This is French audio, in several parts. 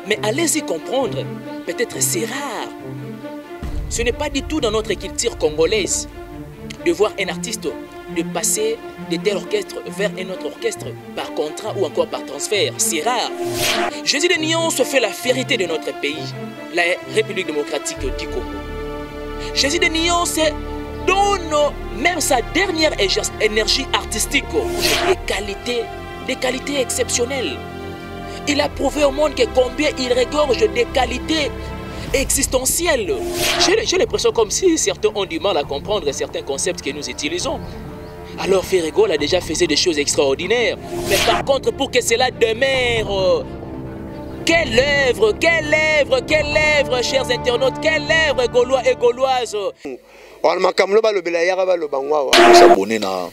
Mais allez-y comprendre, peut-être c'est rare. Ce n'est pas du tout dans notre culture congolaise de voir un artiste de passer de tel orchestre vers un autre orchestre par contrat ou encore par transfert. C'est rare. Jésus de Nyonso fait la fierté de notre pays, la République démocratique du Congo. Jésus de Nyonso donne même sa dernière énergie artistique des qualités exceptionnelles. Il a prouvé au monde que combien il regorge des qualités existentielles. J'ai l'impression comme si certains ont du mal à comprendre certains concepts que nous utilisons. Alors Ferregola déjà faisait des choses extraordinaires. Mais par contre, pour que cela demeure, quelle œuvre, chers internautes, quelle œuvre gaulois et gauloises. S'abonner na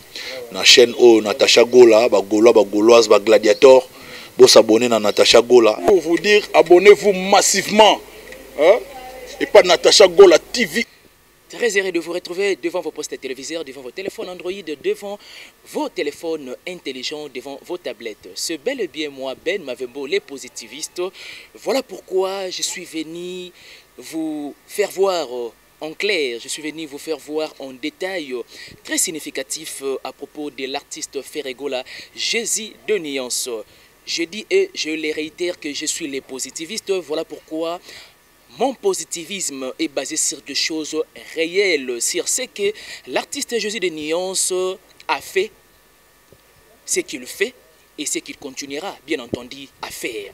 chaîne Natacha Gola, Gauloise, Gladiator. Vous s'abonner à Natacha Gola. Pour vous dire, abonnez-vous massivement. Hein? Et pas Natacha Gola TV. Très heureux de vous retrouver devant vos postes téléviseurs, devant vos téléphones Android, devant vos téléphones intelligents, devant vos tablettes. C'est bel et bien moi, Ben Mavembo, les positivistes. Voilà pourquoi je suis venu vous faire voir en clair, je suis venu vous faire voir en détail très significatif à propos de l'artiste Ferregola, Jésus de Nyonso. Je dis et je les réitère que je suis les positivistes. Voilà pourquoi mon positivisme est basé sur des choses réelles, sur ce que l'artiste Jésus de Nyonso a fait, ce qu'il fait et ce qu'il continuera, bien entendu, à faire.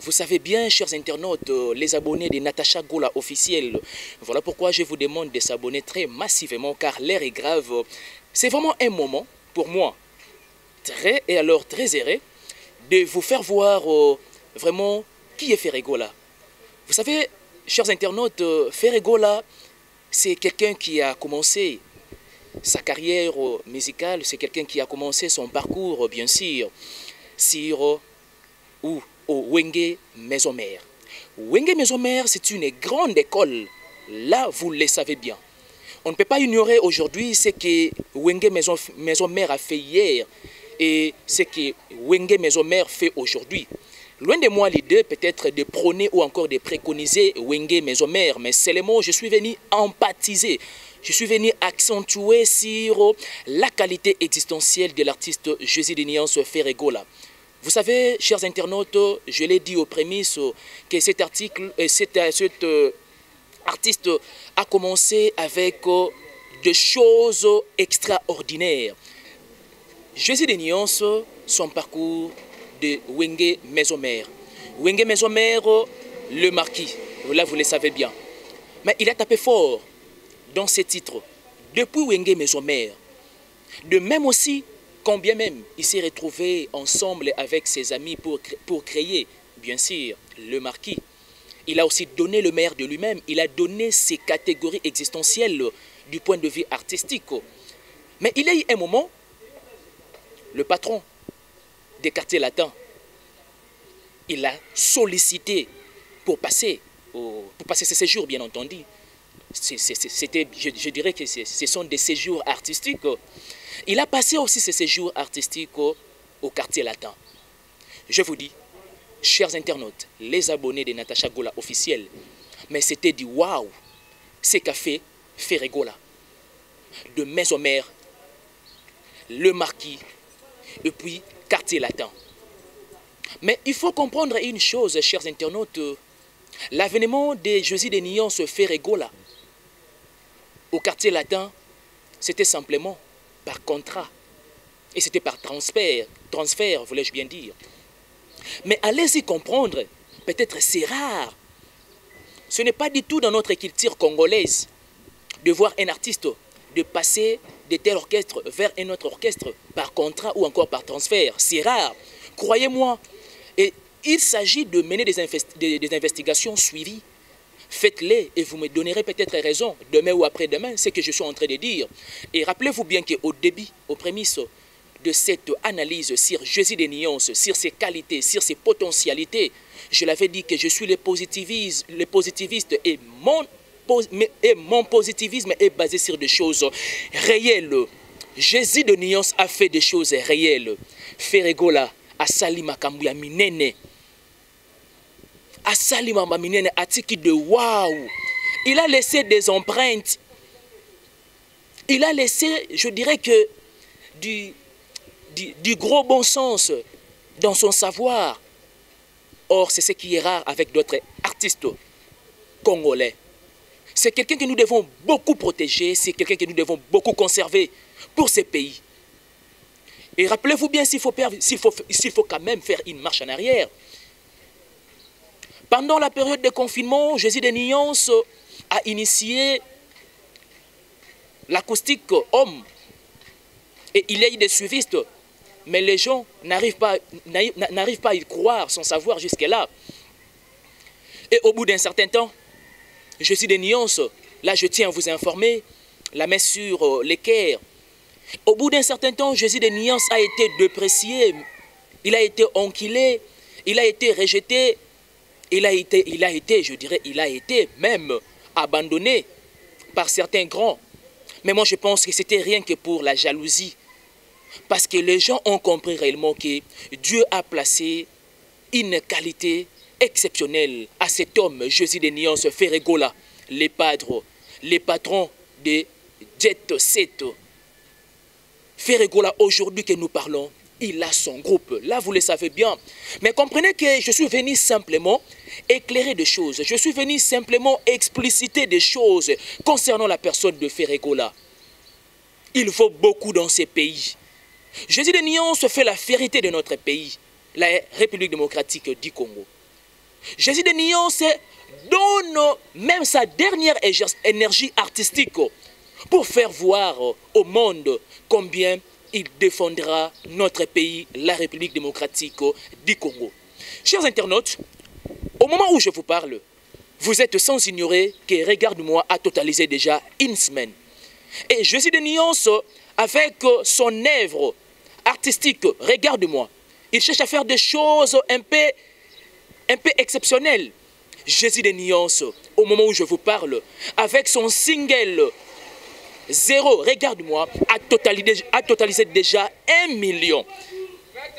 Vous savez bien, chers internautes, les abonnés de Natacha Gola officiel, voilà pourquoi je vous demande de s'abonner très massivement, car l'heure est grave. C'est vraiment un moment, pour moi, très heureux, de vous faire voir vraiment qui est Ferregola. Vous savez, chers internautes, Ferregola, c'est quelqu'un qui a commencé sa carrière musicale, c'est quelqu'un qui a commencé son parcours, bien sûr, sur au Wenge Maison Mère. Wenge Maison Mère, c'est une grande école. Là, vous le savez bien. On ne peut pas ignorer aujourd'hui ce que Wenge Maison Mère a fait hier et ce que Wenge Maison Mère fait aujourd'hui. Loin de moi l'idée peut-être de prôner ou encore de préconiser Wenge Maison Mère, mais seulement je suis venu empathiser, je suis venu accentuer sur la qualité existentielle de l'artiste Jésus de Nyonso Ferregola. Vous savez, chers internautes, je l'ai dit aux prémices que cet artiste a commencé avec des choses extraordinaires. Jésus de Nyonso, son parcours de Wenge Maison Mère. Wenge Maison Mère, le marquis, là vous le savez bien. Mais il a tapé fort dans ses titres. Depuis Wenge Maison Mère, de même aussi, combien même il s'est retrouvé ensemble avec ses amis pour créer, bien sûr, le marquis. Il a aussi donné le meilleur de lui-même. Il a donné ses catégories existentielles du point de vue artistique. Mais il y a eu un moment, le patron des quartiers latins, il a sollicité pour passer ses séjours, bien entendu. Je dirais que ce sont des séjours artistiques. Il a passé aussi ses séjours artistiques au quartier latin. Je vous dis, chers internautes, les abonnés de Natacha Gola officiel, mais c'était du waouh, ce qu'a fait Ferregola. De Maison Mère, le marquis, et puis quartier latin. Mais il faut comprendre une chose, chers internautes, l'avènement de Jésus de Nyonso Ferregola au quartier latin, c'était simplement par contrat. Et c'était par transfert, voulais-je bien dire. Mais allez-y comprendre, peut-être c'est rare. Ce n'est pas du tout dans notre culture congolaise de voir un artiste de passer de tel orchestre vers un autre orchestre par contrat ou encore par transfert. C'est rare. Croyez-moi. Et il s'agit de mener des investigations suivies. Faites-les et vous me donnerez peut-être raison, demain ou après-demain, ce que je suis en train de dire. Et rappelez-vous bien qu'au début, aux prémices de cette analyse sur Jésus de Nyonso, sur ses qualités, sur ses potentialités, je l'avais dit que je suis le positiviste et mon positivisme est basé sur des choses réelles. Jésus de Nyonso a fait des choses réelles. Ferregola a sali makambu ya minene. Asali Mamba Minene Atiki de waouh. Il a laissé des empreintes. Il a laissé, je dirais que, du gros bon sens dans son savoir. Or, c'est ce qui est rare avec d'autres artistes congolais. C'est quelqu'un que nous devons beaucoup protéger, c'est quelqu'un que nous devons beaucoup conserver pour ces pays. Et rappelez-vous bien s'il faut quand même faire une marche en arrière. Pendant la période de confinement, Jésus de Nyons a initié l'acoustique homme. Et il y a eu des suivistes. Mais les gens n'arrivent pas à y croire sans savoir jusque-là. Et au bout d'un certain temps, Jésus de Nyons, là je tiens à vous informer, la main sur l'équerre. Au bout d'un certain temps, Jésus de Nyons a été déprécié, il a été enquilé, il a été rejeté, il a été même abandonné par certains grands. Mais moi je pense que c'était rien que pour la jalousie. Parce que les gens ont compris réellement que Dieu a placé une qualité exceptionnelle à cet homme, Jésus de Nyons Ferregola, les patrons de Jet Set. Ferregola, aujourd'hui que nous parlons, il a son groupe. Là, vous le savez bien. Mais comprenez que je suis venu simplement éclairer des choses. Je suis venu simplement expliciter des choses concernant la personne de Ferregola. Il vaut beaucoup dans ces pays. Jésus de Nyons fait la fierté de notre pays, la République démocratique du Congo. Jésus de Nyons donne même sa dernière énergie artistique pour faire voir au monde combien il défendra notre pays, la République démocratique du Congo. Chers internautes, au moment où je vous parle, vous êtes sans ignorer que Regarde-moi a totalisé déjà une semaine. Et Jésus de Nyons, avec son œuvre artistique, Regarde-moi, il cherche à faire des choses un peu exceptionnelles. Jésus de Nyons, au moment où je vous parle, avec son single Zéro, Regarde-moi, a totalisé déjà 1 million.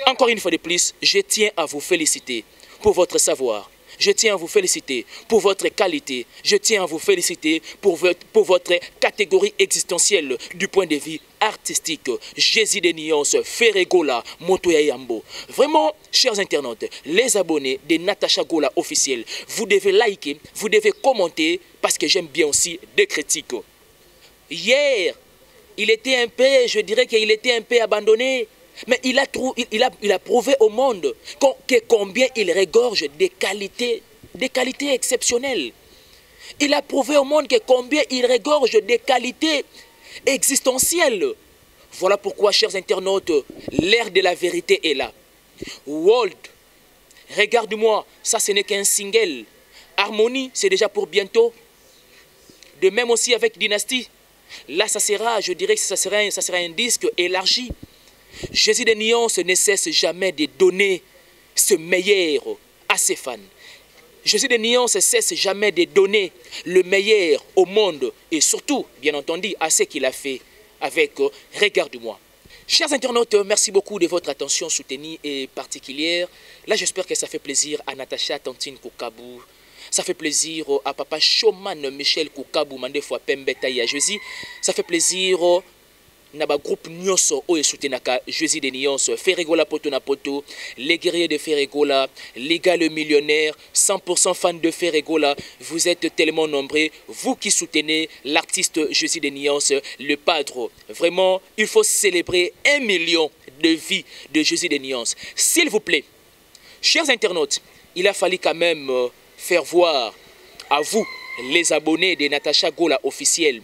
Encore une fois de plus, je tiens à vous féliciter pour votre savoir. Je tiens à vous féliciter pour votre qualité. Je tiens à vous féliciter pour votre catégorie existentielle du point de vue artistique. Jésus de Nyons, Ferregola, Montoya Yambo. Vraiment, chers internautes, les abonnés de Natacha Gola officiel, vous devez liker, vous devez commenter parce que j'aime bien aussi des critiques. Hier, il était un peu, je dirais qu'il était un peu abandonné. Mais il a prouvé au monde que combien il regorge des qualités exceptionnelles. Il a prouvé au monde que combien il regorge des qualités existentielles. Voilà pourquoi, chers internautes, l'ère de la vérité est là. World, Regarde-moi, ça ce n'est qu'un single. Harmonie, c'est déjà pour bientôt. De même aussi avec Dynastie. Là, ça sera, je dirais que ça sera un disque élargi. Jésus de Nyons ne cesse jamais de donner ce meilleur à ses fans. Jésus de Nyons ne cesse jamais de donner le meilleur au monde et surtout, bien entendu, à ce qu'il a fait avec Regarde-moi. Chers internautes, merci beaucoup de votre attention soutenue et particulière. Là, j'espère que ça fait plaisir à Natacha Tantine Koukabou. Ça fait plaisir à papa Choman Michel Koukabou, Mandefo Pembeta et à Jésus. Ça fait plaisir Naba groupe Nyoso Oye Soutenaka, Jésus de Nyons, Ferregola Poto Napoto, les guerriers de Ferregola, les gars le millionnaire, 100% fans de Ferregola, vous êtes tellement nombreux, vous qui soutenez l'artiste Jésus de Nyons, le padre. Vraiment, il faut célébrer 1 million de vies de Jésus de Nyons. S'il vous plaît, chers internautes, il a fallu quand même faire voir à vous, les abonnés de Natacha Gola officiel,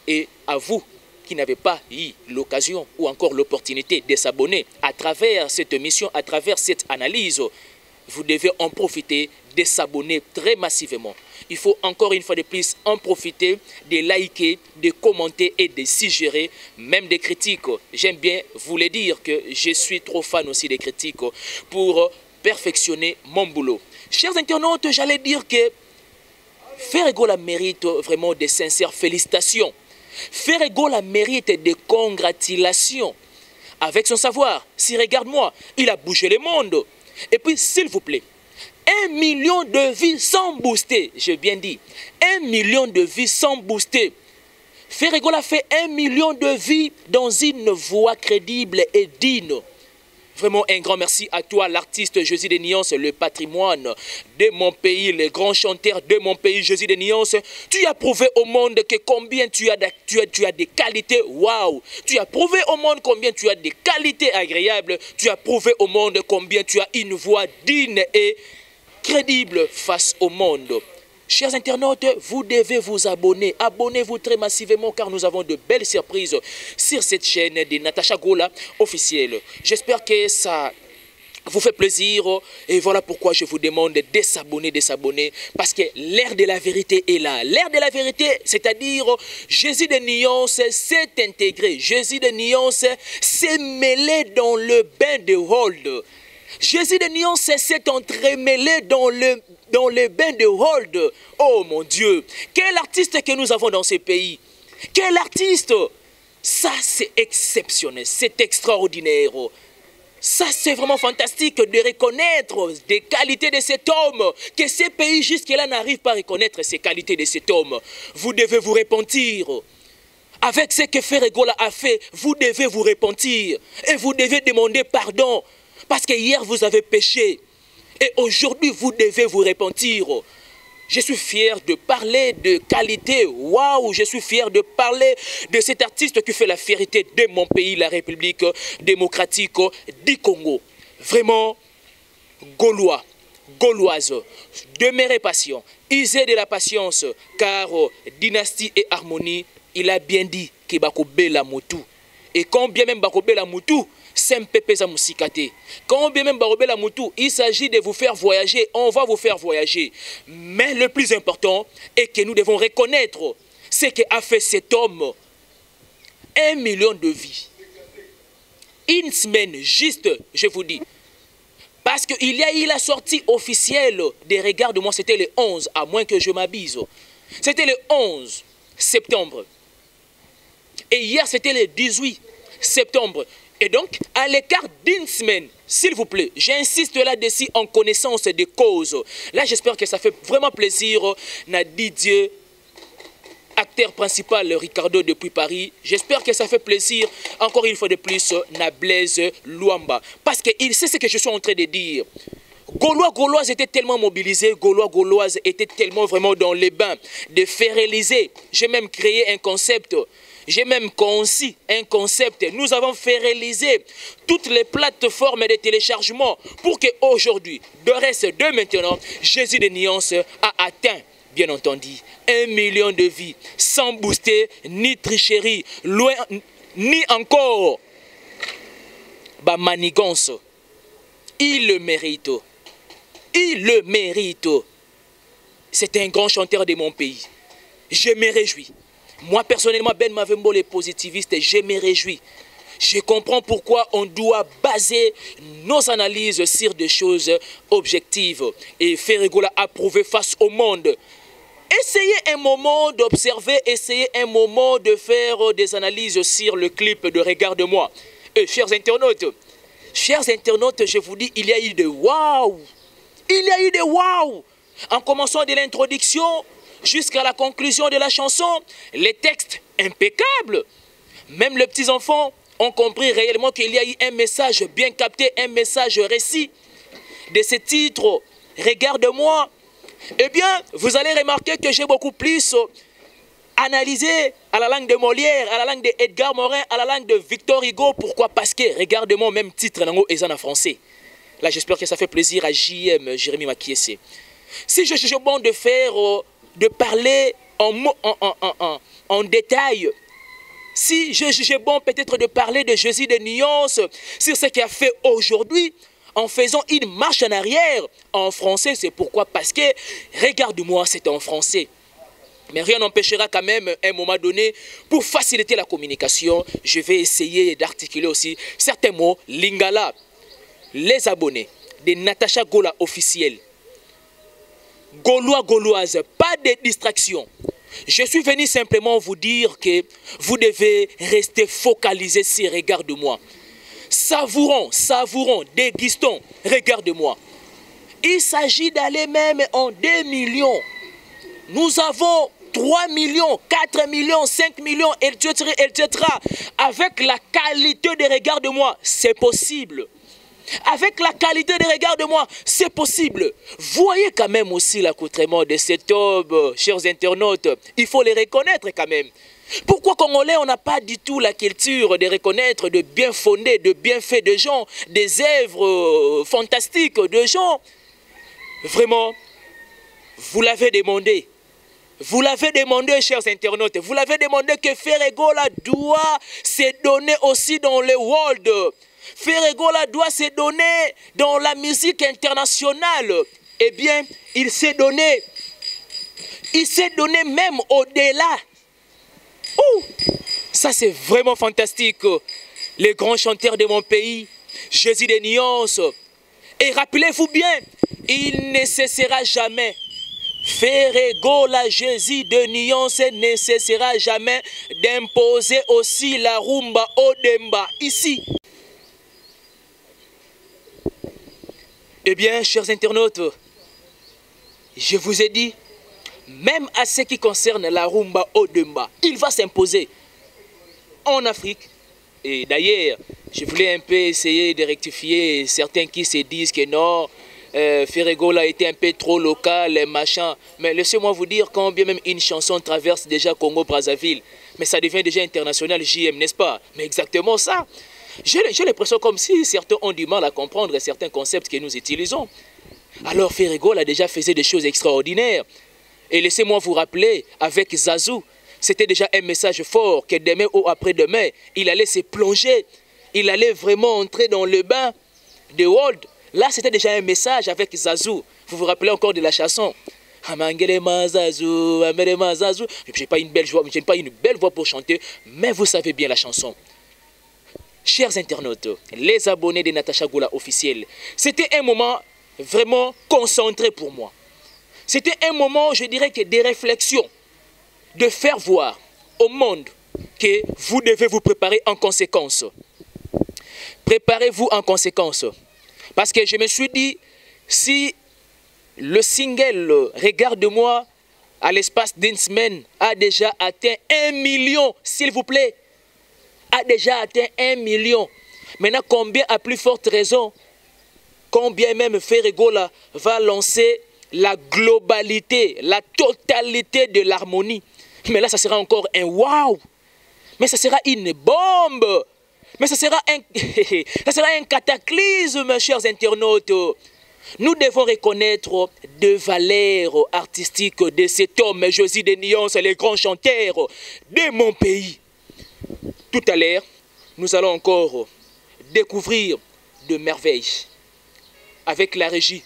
et à vous, qui n'avez pas eu l'occasion ou encore l'opportunité de s'abonner à travers cette émission, à travers cette analyse, vous devez en profiter de s'abonner très massivement. Il faut encore une fois de plus en profiter, de liker, de commenter et de suggérer, même des critiques. J'aime bien vous le dire que je suis trop fan aussi des critiques pour perfectionner mon boulot. Chers internautes, j'allais dire que Ferregola mérite vraiment de sincères félicitations. Ferregola mérite des congratulations. Avec son savoir, si Regarde-moi, il a bougé le monde. Et puis, s'il vous plaît, 1 million de vies sans booster. J'ai bien dit. 1 million de vies sans booster. Ferregola fait 1 million de vies dans une voie crédible et digne. Vraiment un grand merci à toi, l'artiste Jésus de Nyons, le patrimoine de mon pays, le grand chanteur de mon pays, Jésus de Nyons. Tu as prouvé au monde que combien tu as des qualités, waouh. Tu as prouvé au monde combien tu as des qualités agréables. Tu as prouvé au monde combien tu as une voix digne et crédible face au monde. Chers internautes, vous devez vous abonner. Abonnez-vous très massivement car nous avons de belles surprises sur cette chaîne de Natacha Gola officielle. J'espère que ça vous fait plaisir et voilà pourquoi je vous demande de s'abonner, parce que l'ère de la vérité est là. L'ère de la vérité, c'est-à-dire Jésus de Nyons s'est intégré. Jésus de Nyons s'est mêlé dans le bain de Hold. Jésus de Nyons s'est entremêlé dans le bain de Hold. Oh mon Dieu, quel artiste que nous avons dans ce pays. Quel artiste. Ça c'est exceptionnel, c'est extraordinaire. Ça c'est vraiment fantastique de reconnaître des qualités de cet homme. Que ce pays jusque-là n'arrive pas à reconnaître ces qualités de cet homme. Vous devez vous repentir. Avec ce que Ferregola a fait, vous devez vous repentir. Et vous devez demander pardon. Parce que hier vous avez péché. Et aujourd'hui vous devez vous repentir. Je suis fier de parler de qualité. Waouh, je suis fier de parler de cet artiste qui fait la fierté de mon pays, la République démocratique du Congo. Vraiment, Gaulois, Gauloise, demeurez patient, usez de la patience, car dynastie et harmonie, il a bien dit que bakobela mutu. Et quand bien même bakobela mutu, quand bien même Barobela Moutou, il s'agit de vous faire voyager, on va vous faire voyager. Mais le plus important est que nous devons reconnaître ce qu'a fait cet homme. 1 million de vies. Une semaine, juste, je vous dis. Parce qu'il y a eu la sortie officielle des regards de moi, c'était le 11, à moins que je m'abuse. C'était le 11 septembre. Et hier, c'était le 18 septembre. Et donc, à l'écart d'une semaine, s'il vous plaît, j'insiste là-dessus en connaissance des causes. Là, j'espère que ça fait vraiment plaisir à Didier, acteur principal Ricardo depuis Paris. J'espère que ça fait plaisir, encore une fois de plus, à Blaise Luamba. Parce qu'il sait ce que je suis en train de dire. Gaulois, Gauloises étaient tellement mobilisés, Gaulois, Gauloises étaient tellement vraiment dans les bains de faire réaliser. J'ai même créé un concept. J'ai même conçu un concept. Nous avons fait réaliser toutes les plateformes de téléchargement pour qu'aujourd'hui, de reste de maintenant, Jésus de Nyons a atteint, bien entendu, 1 million de vies sans booster, ni tricherie, loin, ni encore manigance. Il le mérite. Il le mérite. C'est un grand chanteur de mon pays. Je me réjouis. Moi, personnellement, Ben Mavembo, les positivistes, je me réjouis. Je comprends pourquoi on doit baser nos analyses sur des choses objectives. Et Ferregola a prouvé face au monde. Essayez un moment d'observer, essayez un moment de faire des analyses sur le clip de Regarde-moi. Et chers internautes, je vous dis, il y a eu de waouh. Il y a eu de waouh. En commençant de l'introduction jusqu'à la conclusion de la chanson, les textes impeccables. Même les petits-enfants ont compris réellement qu'il y a eu un message bien capté, un message récit de ce titre, Regarde-moi. Eh bien, vous allez remarquer que j'ai beaucoup plus analysé à la langue de Molière, à la langue de Edgar Morin, à la langue de Victor Hugo. Pourquoi? Parce que, regarde-moi, même titre est en français. Là, j'espère que ça fait plaisir à JM, Jérémy Makiese. Si je suis bon de faire, de parler en détail, si je jugeais bon peut-être de parler de Jésus de Nyons sur ce qu'il a fait aujourd'hui, en faisant une marche en arrière en français, c'est pourquoi? Parce que, regarde-moi, c'est en français. Mais rien n'empêchera quand même, à un moment donné, pour faciliter la communication, je vais essayer d'articuler aussi certains mots lingala. Les abonnés de Natacha Gola officielle, Gaulois, Gauloises, pas de distraction. Je suis venu simplement vous dire que vous devez rester focalisé sur Regarde-moi. Savourons, savourons, dégustons, regarde-moi. Il s'agit d'aller même en 2 millions. Nous avons 3 millions, 4 millions, 5 millions, etc. Avec la qualité de regarde-moi, c'est possible. Avec la qualité de regarde-moi, c'est possible. Voyez quand même aussi l'accoutrement de cet homme, chers internautes. Il faut les reconnaître quand même. Pourquoi Congolais, on n'a pas du tout la culture de reconnaître de bien fondés, de bienfaits de gens, des œuvres fantastiques de gens? Vraiment, vous l'avez demandé. Vous l'avez demandé, chers internautes. Vous l'avez demandé que Ferregola doit se donner aussi dans le world. Ferregola doit se donner dans la musique internationale. Eh bien, il s'est donné. Il s'est donné même au-delà. Oh, ça c'est vraiment fantastique. Les grands chanteurs de mon pays, Jésus de Nuance. Et rappelez-vous bien, il ne cessera jamais. Ferregola Jésus de Nuance ne cessera jamais d'imposer aussi la rumba Odemba ici. Eh bien, chers internautes, je vous ai dit, même à ce qui concerne la rumba Odemba, il va s'imposer en Afrique. Et d'ailleurs, je voulais un peu essayer de rectifier certains qui se disent que non, Ferregola a été un peu trop local, machin. Mais laissez-moi vous dire, quand bien même une chanson traverse déjà Congo-Brazzaville, mais ça devient déjà international, JM, n'est-ce pas? Mais exactement ça. J'ai l'impression comme si certains ont du mal à comprendre certains concepts que nous utilisons. Alors Ferregola déjà faisait des choses extraordinaires. Et laissez-moi vous rappeler, avec Zazou, c'était déjà un message fort que demain ou après-demain, il allait se plonger. Il allait vraiment entrer dans le bain de World. Là, c'était déjà un message avec Zazou. Vous vous rappelez encore de la chanson? Je n'ai pas une belle voix, je n'ai pas une belle voix pour chanter, mais vous savez bien la chanson. Chers internautes, les abonnés de Natacha Goula officiel, c'était un moment vraiment concentré pour moi. C'était un moment, je dirais, que des réflexions, de faire voir au monde que vous devez vous préparer en conséquence. Préparez-vous en conséquence. Parce que je me suis dit, si le single « Regarde-moi » à l'espace d'une semaine a déjà atteint 1 million, s'il vous plaît, a déjà atteint 1 million. Maintenant, combien à plus forte raison, combien même Ferregola va lancer la globalité, la totalité de l'harmonie. Mais là, ça sera encore un waouh. Mais ça sera une bombe. Mais ça sera un cataclysme, chers internautes. Nous devons reconnaître de valeurs artistiques de cet homme, Jésus de Nuance, les grands chanteurs de mon pays. Tout à l'heure, nous allons encore découvrir de merveilles avec la régie.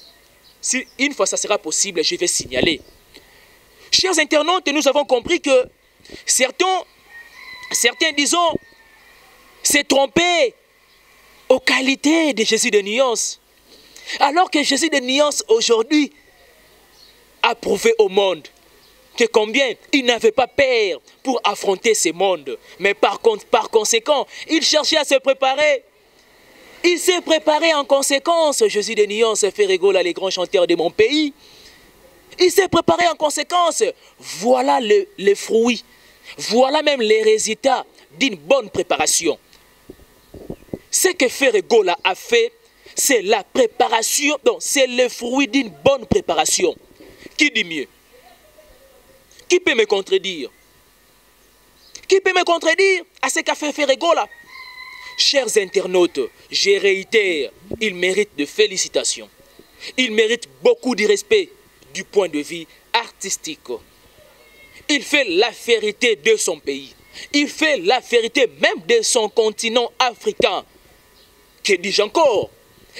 Si une fois ça sera possible, je vais signaler. Chers internautes, nous avons compris que certains disons, s'est trompé aux qualités de Jésus de Nuance. Alors que Jésus de Nuance aujourd'hui a prouvé au monde que combien il n'avait pas peur pour affronter ce monde. Mais par conséquent, il cherchait à se préparer. Il s'est préparé en conséquence. Jésus de Nuance, Ferregola, les grands chanteurs de mon pays. Il s'est préparé en conséquence. Voilà les fruits. Voilà même les résultats d'une bonne préparation. Ce que Ferregola a fait, c'est la préparation, c'est le fruit d'une bonne préparation. Qui dit mieux? Qui peut me contredire? Qui peut me contredire à ce qu'a fait Ferregola? Chers internautes, je réitère, il mérite de félicitations. Il mérite beaucoup de respect du point de vue artistique. Il fait la fierté de son pays. Il fait la fierté même de son continent africain. Que dis-je encore?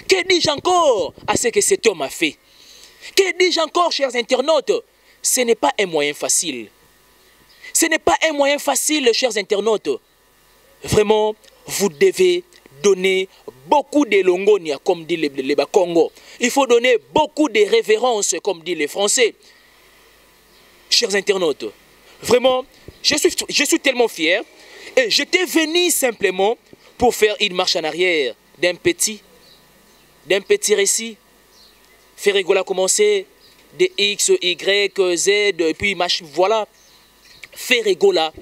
Que dis-je encore à ce que cet homme a fait? Que dis-je encore, chers internautes? Ce n'est pas un moyen facile. Ce n'est pas un moyen facile, chers internautes. Vraiment, vous devez donner beaucoup de longonia, comme dit les Bakongo. Il faut donner beaucoup de révérences, comme dit les Français. Chers internautes, vraiment, je suis tellement fier. Et j'étais venu simplement pour faire une marche en arrière d'un petit récit Ferregola a commencé de X, Y, Z, et puis voilà. Ferregola,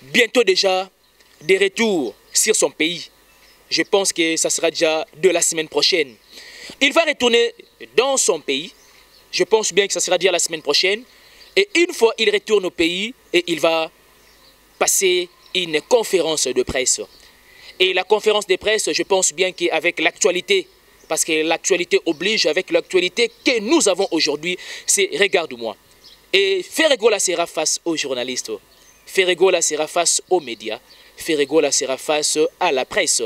bientôt déjà, des retours sur son pays. Je pense que ça sera déjà de la semaine prochaine. Il va retourner dans son pays. Je pense bien que ça sera déjà la semaine prochaine. Et une fois il retourne au pays, et il va passer une conférence de presse. Et la conférence de presse, je pense bien qu'avec l'actualité, parce que l'actualité oblige, avec l'actualité que nous avons aujourd'hui, c'est regarde-moi. Et Ferregola sera face aux journalistes. Ferregola sera face aux médias. Ferregola sera face à la presse.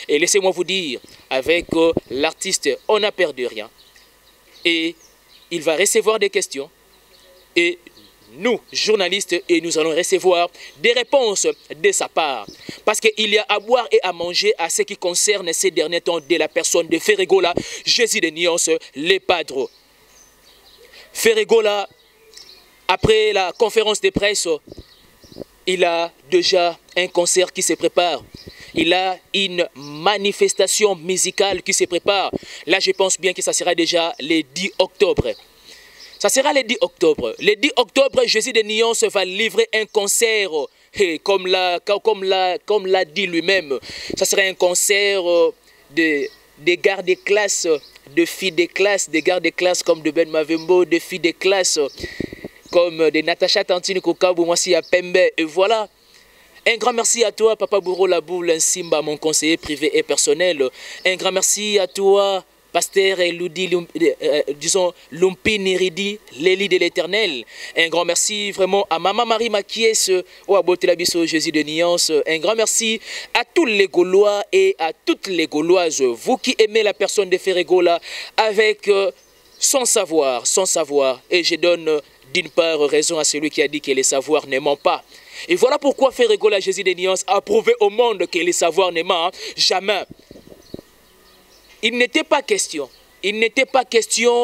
Et laissez-moi vous dire, avec l'artiste, on n'a perdu rien. Et il va recevoir des questions. Et nous, journalistes, et nous allons recevoir des réponses de sa part. Parce qu'il y a à boire et à manger à ce qui concerne ces derniers temps de la personne de Ferregola, Jésus de Nyons, les padres. Ferregola, après la conférence de presse, il a déjà un concert qui se prépare. Il a une manifestation musicale qui se prépare. Là, je pense bien que ça sera déjà le 10 octobre. Ça sera le 10 octobre. Le 10 octobre, Jésus de Nyons va livrer un concert. Et comme l'a dit lui-même, ça sera un concert de gardes de classe, de filles de classe, des gardes de classe comme de Ben Mavembo, de filles de classe comme de Natacha Tantini Kokabou, moi si à Pembe. Et voilà. Un grand merci à toi, Papa Bourreau Laboule Nsimba, mon conseiller privé et personnel. Un grand merci à toi, Pasteur Ludi, disons, Lumpi Niridi, l'Élie de l'Éternel. Un grand merci vraiment à Maman Marie Makies, au Abotelabiso Jésus de Nyons. Un grand merci à tous les Gaulois et à toutes les Gauloises. Vous qui aimez la personne de Ferregola avec son savoir. Et je donne d'une part raison à celui qui a dit que les savoirs ne mentent pas. Et voilà pourquoi Ferregola Jésus de Nyons a prouvé au monde que les savoirs ne mentent jamais. Il n'était pas question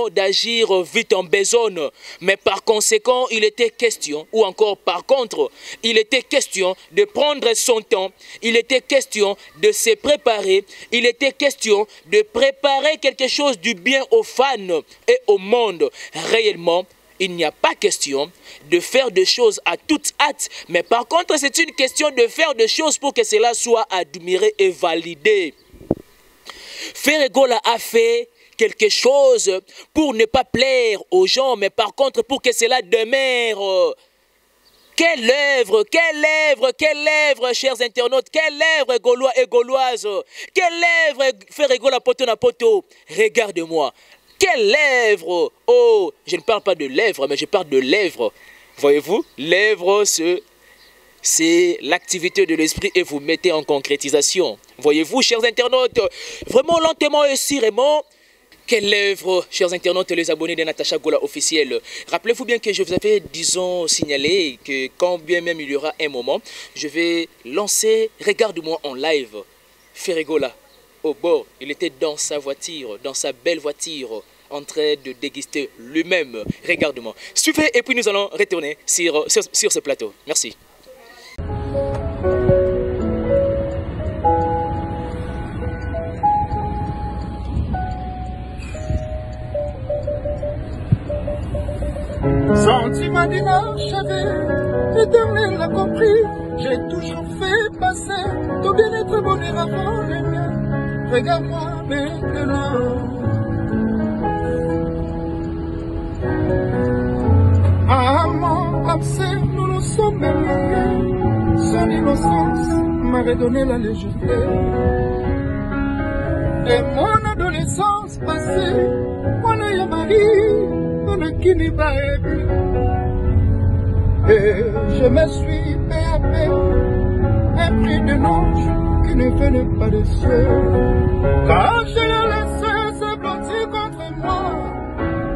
d'agir vite en besogne, mais par conséquent, il était question, ou encore par contre, il était question de prendre son temps, il était question de se préparer, il était question de préparer quelque chose du bien aux fans et au monde. Réellement, il n'y a pas question de faire des choses à toute hâte, mais par contre, c'est une question de faire des choses pour que cela soit admiré et validé. Ferregola a fait quelque chose pour ne pas plaire aux gens, mais par contre pour que cela demeure. Quelle œuvre, chers internautes, quelle œuvre Gaulois et Gauloises, quelle œuvre Ferregola poto na poto. Regarde-moi, quelle œuvre, oh, je ne parle pas de lèvres, mais je parle de lèvres. Voyez-vous, lèvres, c'est l'activité de l'esprit et vous mettez en concrétisation. Voyez-vous, chers internautes, vraiment lentement et sûrement, quelle œuvre, chers internautes et les abonnés de Natacha Gola officiel. Rappelez-vous bien que je vous avais, disons, signalé que quand bien même il y aura un moment, je vais lancer, regarde-moi en live, Ferregola, au bord. Il était dans sa voiture, dans sa belle voiture, en train de déguster lui-même. Regarde-moi. Suivez et puis nous allons retourner sur ce plateau. Merci. Sentiment d'inachevé, l'éternel l'a compris. J'ai toujours fait passer ton bien-être bonheur avant les miens. Regarde-moi maintenant. Amant absent, nous nous sommes liés. Son innocence m'avait donné la légèreté. Et mon adolescence passée, mon œil mari, qui n'y va plus. Et je me suis peu à peu épris de l'ange qui ne venait pas des cieux. Quand je l'ai laissé se blottir contre moi,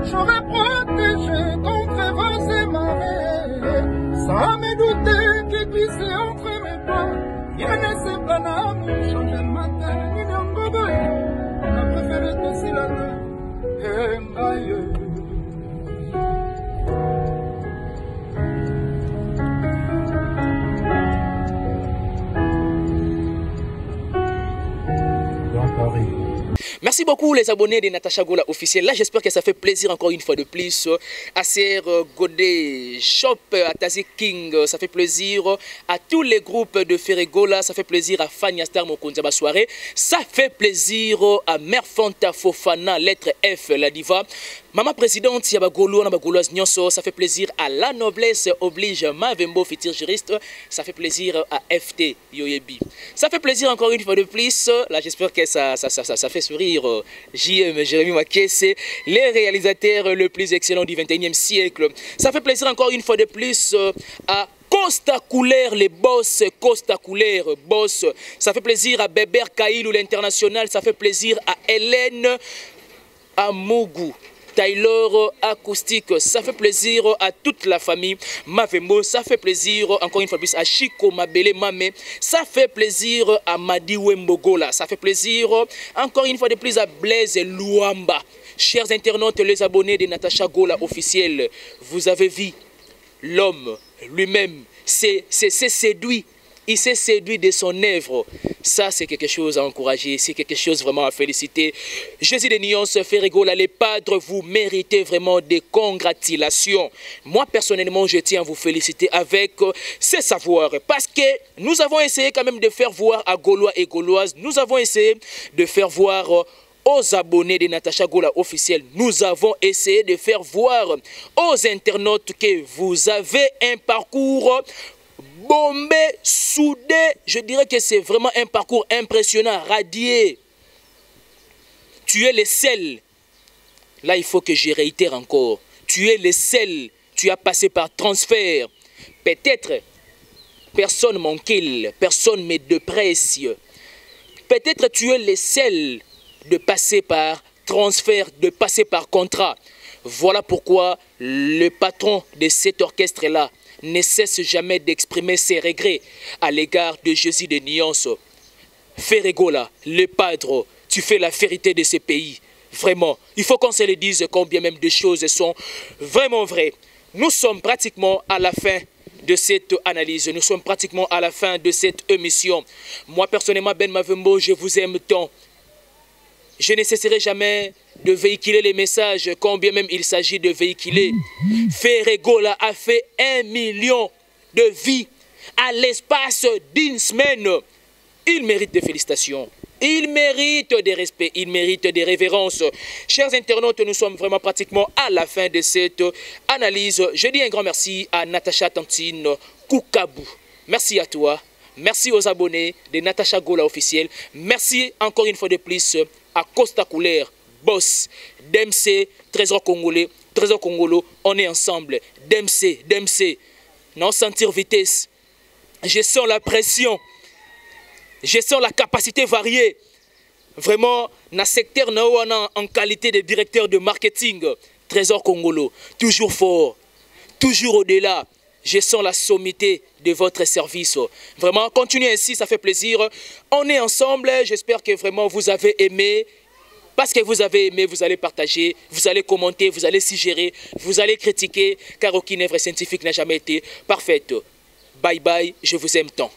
j'aurais protégé contre vents et marées, sans me douter qu'il glissait entre mes bras. Il ne sait pas l'amour, changer le matin, ni n'en a préféré te silater. Et aïe. Merci Merci beaucoup les abonnés de Natacha Gola officiel. Là, j'espère que ça fait plaisir encore une fois de plus à Ser Godé Shop, à Tazi King. Ça fait plaisir à tous les groupes de Ferregola. Ça fait plaisir à Fania Star Mokonzaba soirée. Ça fait plaisir à Mère Fanta Fofana, lettre F, la diva. Maman présidente, Yabagolo, Nabagoloise Nyonso. Ça fait plaisir à La Noblesse Oblige, Mavembo, futur juriste. Ça fait plaisir à FT, Yoyebi. Ça fait plaisir encore une fois de plus. Là, j'espère que ça fait sourire JM, Jérémy Makesse, les réalisateurs le plus excellent du 21e siècle. Ça fait plaisir encore une fois de plus à Costa Couleur, les boss, Costa Couleur, boss. Ça fait plaisir à Beber Kailou, l'international. Ça fait plaisir à Hélène Amougou. Taylor Acoustique, ça fait plaisir à toute la famille Mavembo, ça fait plaisir encore une fois plus à Chico Mabele Mame, ça fait plaisir à Madi Wembogola, ça fait plaisir encore une fois de plus à Blaise Luamba. Chers internautes, les abonnés de Natacha Gola officiel, vous avez vu l'homme lui-même s'est séduit. Il s'est séduit de son œuvre. Ça, c'est quelque chose à encourager. C'est quelque chose vraiment à féliciter. Jésus de Nyons, Ferregola, les padres, vous méritez vraiment des congratulations. Moi, personnellement, je tiens à vous féliciter avec ces savoirs. Parce que nous avons essayé quand même de faire voir à Gaulois et Gauloises, nous avons essayé de faire voir aux abonnés de Natacha Gola officiel, nous avons essayé de faire voir aux internautes que vous avez un parcours bombé, soudé. Je dirais que c'est vraiment un parcours impressionnant, radié. Tu es le seul. Là, il faut que je réitère encore. Tu es le seul. Tu as passé par transfert. Peut-être, personne manquille, personne met de précieux. Peut-être tu es le seul de passer par transfert, de passer par contrat. Voilà pourquoi le patron de cet orchestre-là ne cesse jamais d'exprimer ses regrets à l'égard de Jésus de Nyons. Ferregola, le padre, tu fais la vérité de ce pays. Vraiment, il faut qu'on se le dise combien même de choses sont vraiment vraies. Nous sommes pratiquement à la fin de cette analyse. Nous sommes pratiquement à la fin de cette émission. Moi, personnellement, Ben Mavembo, je vous aime tant. Je ne cesserai jamais de véhiculer les messages, combien même il s'agit de véhiculer. Ferregola a fait 1 million de vies à l'espace d'une semaine. Il mérite des félicitations. Il mérite des respects, il mérite des révérences. Chers internautes, nous sommes vraiment pratiquement à la fin de cette analyse. Je dis un grand merci à Natacha Tantine Koukabou. Merci à toi. Merci aux abonnés de Natacha Gola officiel. Merci encore une fois de plus à Costa Couleur, boss, DMC, Trésor Congolais, Trésor Congolo, on est ensemble. DMC, non sentir vitesse. Je sens la pression. Je sens la capacité variée. Vraiment, dans le secteur en qualité de directeur de marketing, Trésor Congolo, toujours fort, toujours au-delà. Je sens la sommité de votre service. Vraiment, continuez ainsi, ça fait plaisir. On est ensemble, j'espère que vraiment vous avez aimé. Parce que vous avez aimé, vous allez partager, vous allez commenter, vous allez suggérer, vous allez critiquer, car aucune œuvre scientifique n'a jamais été parfaite. Bye bye, je vous aime tant.